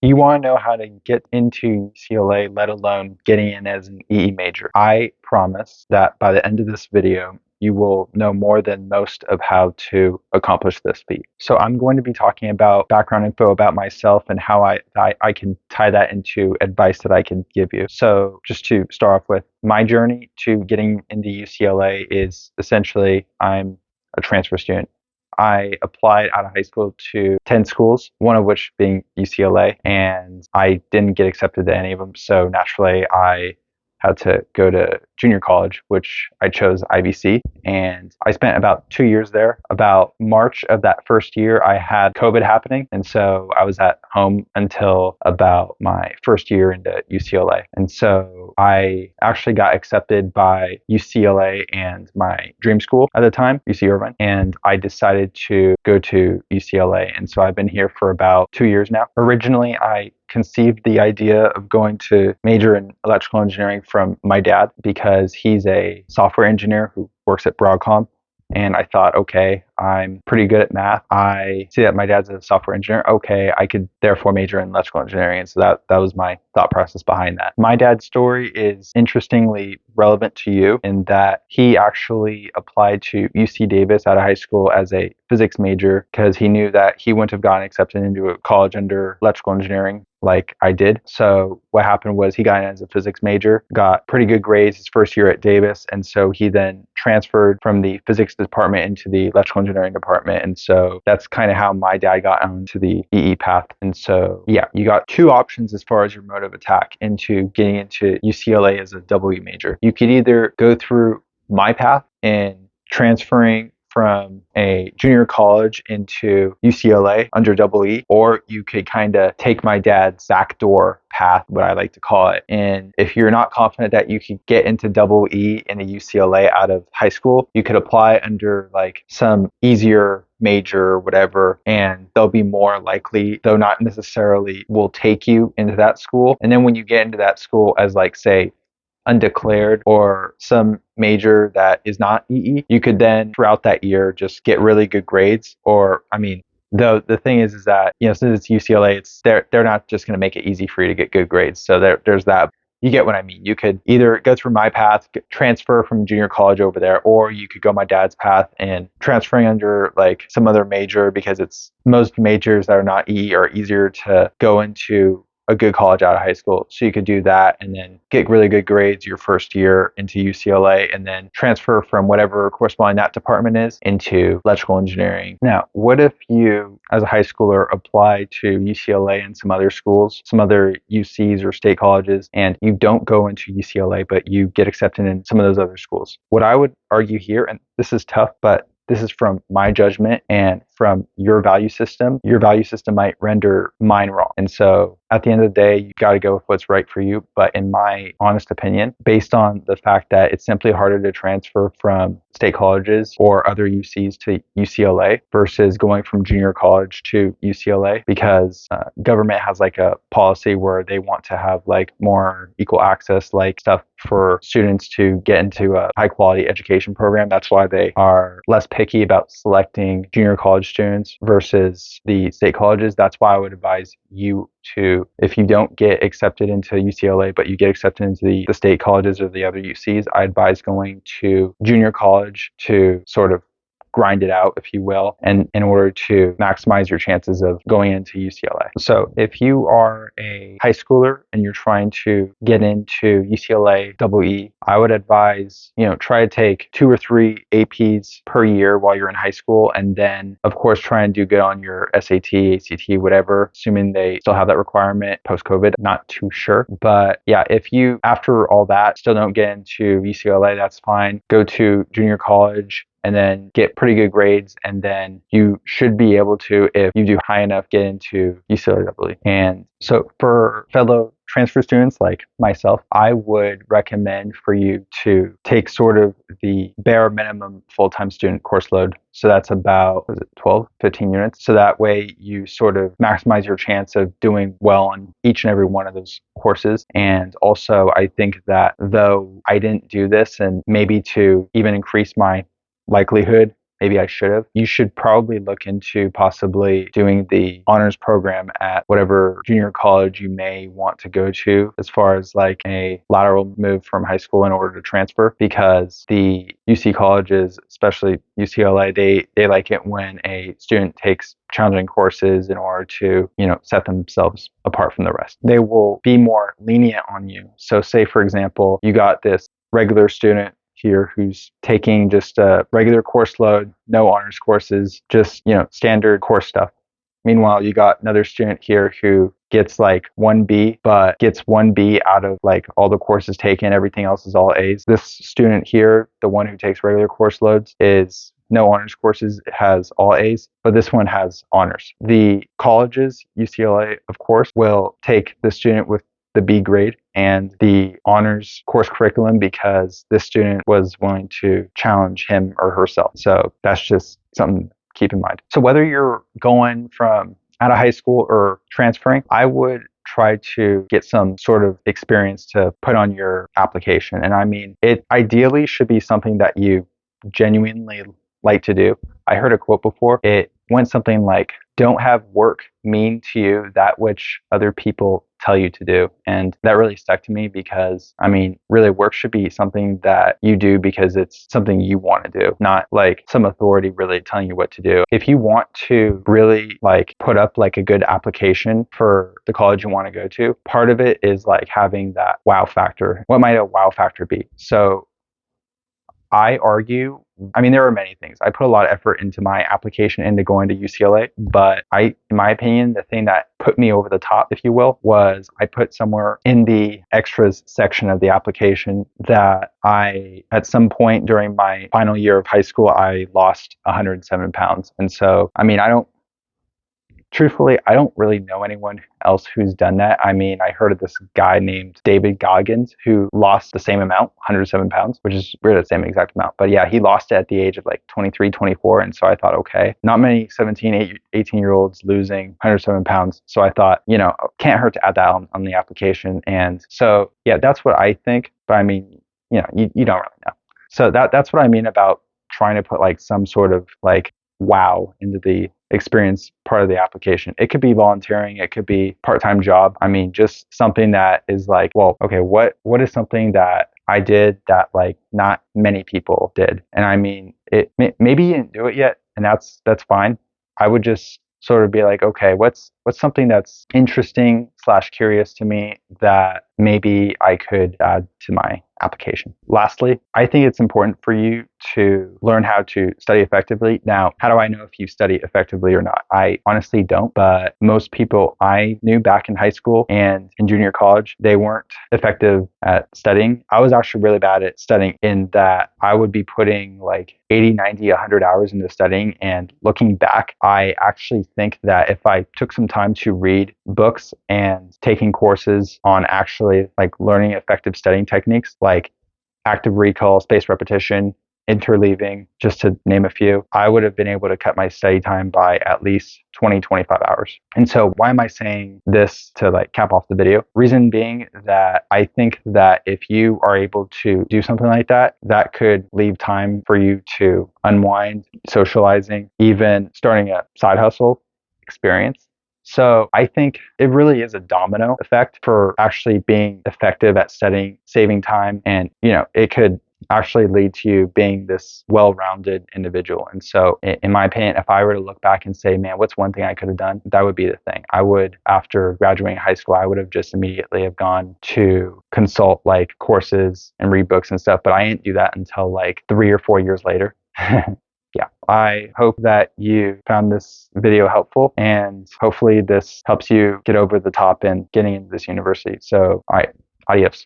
You want to know how to get into UCLA, let alone getting in as an EE major. I promise that by the end of this video, you will know more than most of how to accomplish this feat. So I'm going to be talking about background info about myself and how I can tie that into advice that I can give you. So just to start off with, my journey to getting into UCLA is essentially I'm a transfer student. I applied out of high school to 10 schools, one of which being UCLA, and I didn't get accepted to any of them. So naturally, I had to go to junior college, which I chose IBC. And I spent about 2 years there. About March of that first year, I had COVID happening. And so I was at home until about my first year into UCLA. And so I actually got accepted by UCLA and my dream school at the time, UC Irvine. And I decided to go to UCLA. And so I've been here for about 2 years now. Originally, I conceived the idea of going to major in electrical engineering from my dad because he's a software engineer who works at Broadcom. And I thought, okay, I'm pretty good at math. I see that my dad's a software engineer. Okay, I could therefore major in electrical engineering. And so that was my thought process behind that. My dad's story is interestingly relevant to you in that he actually applied to UC Davis out of high school as a physics major because he knew that he wouldn't have gotten accepted into a college under electrical engineering like I did. So what happened was he got in as a physics major, got pretty good grades his first year at Davis. And so he then transferred from the physics department into the electrical engineering department. And so that's kind of how my dad got onto the EE path. And so, yeah, you got two options as far as your mode of attack into getting into UCLA as a double E major. You could either go through my path in transferring from a junior college into UCLA under double E, or you could kind of take my dad's backdoor path, what I like to call it. And if you're not confident that you could get into double E in a UCLA out of high school, you could apply under like some easier major or whatever, and they'll be more likely, though not necessarily will take you into that school. And then when you get into that school as like, say, undeclared or some major that is not EE, you could then throughout that year just get really good grades. Or I mean, the thing is that, you know, since it's UCLA, it's they're not just going to make it easy for you to get good grades. So there's that. You get what I mean. You could either go through my path, transfer from junior college over there, or you could go my dad's path and transferring under like some other major, because it's most majors that are not EE are easier to go into a good college out of high school. So you could do that and then get really good grades your first year into UCLA and then transfer from whatever corresponding that department is into electrical engineering. Now, what if you, as a high schooler, apply to UCLA and some other schools, some other UCs or state colleges, and you don't go into UCLA, but you get accepted in some of those other schools? What I would argue here, and this is tough, but this is from my judgment and from your value system might render mine wrong. And so at the end of the day, you got to go with what's right for you. But in my honest opinion, based on the fact that it's simply harder to transfer from state colleges or other UCs to UCLA versus going from junior college to UCLA, because government has like a policy where they want to have like more equal access, like stuff for students to get into a high quality education program. That's why they are less picky about selecting junior college students versus the state colleges. That's why I would advise you to, if you don't get accepted into UCLA, but you get accepted into the state colleges or the other UCs, I advise going to junior college to sort of grind it out, if you will, and in order to maximize your chances of going into UCLA. So if you are a high schooler and you're trying to get into UCLA double E, I would advise, try to take 2 or 3 APs per year while you're in high school, and then of course try and do good on your SAT, ACT, whatever, assuming they still have that requirement post-COVID. Not too sure, but yeah, if you after all that still don't get into UCLA, that's fine. Go to junior college and then get pretty good grades, and then you should be able to, if you do high enough, get into UCLA double E. And so for fellow transfer students like myself, I would recommend for you to take sort of the bare minimum full-time student course load. So that's about 12, 15 units. So that way you sort of maximize your chance of doing well on each and every one of those courses. And also, I think that though I didn't do this, and maybe to even increase my likelihood maybe I should have, you should probably look into possibly doing the honors program at whatever junior college you may want to go to, as far as like a lateral move from high school in order to transfer, because the UC colleges, especially UCLA, they like it when a student takes challenging courses in order to, set themselves apart from the rest. They will be more lenient on you. So say, for example, you got this regular student here who's taking just a regular course load, no honors courses, just, standard course stuff. Meanwhile, you got another student here who gets like 1B, but gets 1B out of like all the courses taken. Everything else is all A's. This student here, the one who takes regular course loads, is no honors courses, it has all A's, but this one has honors. The colleges, UCLA, of course, will take the student with the B grade and the honors course curriculum because this student was willing to challenge him or herself. So that's just something to keep in mind. So whether you're going from out of high school or transferring, I would try to get some sort of experience to put on your application. And I mean, it ideally should be something that you genuinely like to do. I heard a quote before. It went something like, "Don't have work mean to you that which other people tell you to do." And that really stuck to me because, I mean, really work should be something that you do because it's something you want to do, not like some authority really telling you what to do. If you want to really like put up like a good application for the college you want to go to, part of it is like having that wow factor. What might a wow factor be? So I argue, I mean, there are many things. I put a lot of effort into my application into going to UCLA, but in my opinion, the thing that put me over the top, if you will, was I put somewhere in the extras section of the application that at some point during my final year of high school, I lost 107 pounds. And so, I mean, truthfully, I don't really know anyone else who's done that. I mean, I heard of this guy named David Goggins who lost the same amount, 107 pounds, which is really the same exact amount. But yeah, he lost it at the age of like 23, 24. And so I thought, okay, not many 17, 18-year-olds losing 107 pounds. So I thought, can't hurt to add that on the application. And so, yeah, that's what I think. But I mean, you don't really know. So that's what I mean about trying to put like some sort of like wow into the experience part of the application. It could be volunteering, it could be part-time job. I mean, just something that is like, well, okay, what is something that I did that like not many people did? And I mean, maybe you didn't do it yet, and that's fine. I would just sort of be like, okay, what's something that's interesting / curious to me that maybe I could add to my application. Lastly, I think it's important for you to learn how to study effectively. Now, how do I know if you study effectively or not? I honestly don't, but most people I knew back in high school and in junior college, they weren't effective at studying. I was actually really bad at studying in that I would be putting like 80, 90, 100 hours into studying. And looking back, I actually think that if I took some time to read books and taking courses on actually like learning effective studying techniques like active recall, spaced repetition, interleaving, just to name a few, I would have been able to cut my study time by at least 20, 25 hours. And so why am I saying this to like cap off the video? Reason being that I think that if you are able to do something like that, that could leave time for you to unwind, socializing, even starting a side hustle experience. So I think it really is a domino effect for actually being effective at studying, saving time, and it could actually lead to you being this well-rounded individual. And so in my opinion, if I were to look back and say, man, what's one thing I could have done? That would be the thing. I would, after graduating high school, I would have just immediately have gone to consult like courses and read books and stuff, but I didn't do that until like 3 or 4 years later. Yeah, I hope that you found this video helpful, and hopefully this helps you get over the top in getting into this university. So, all right, adios.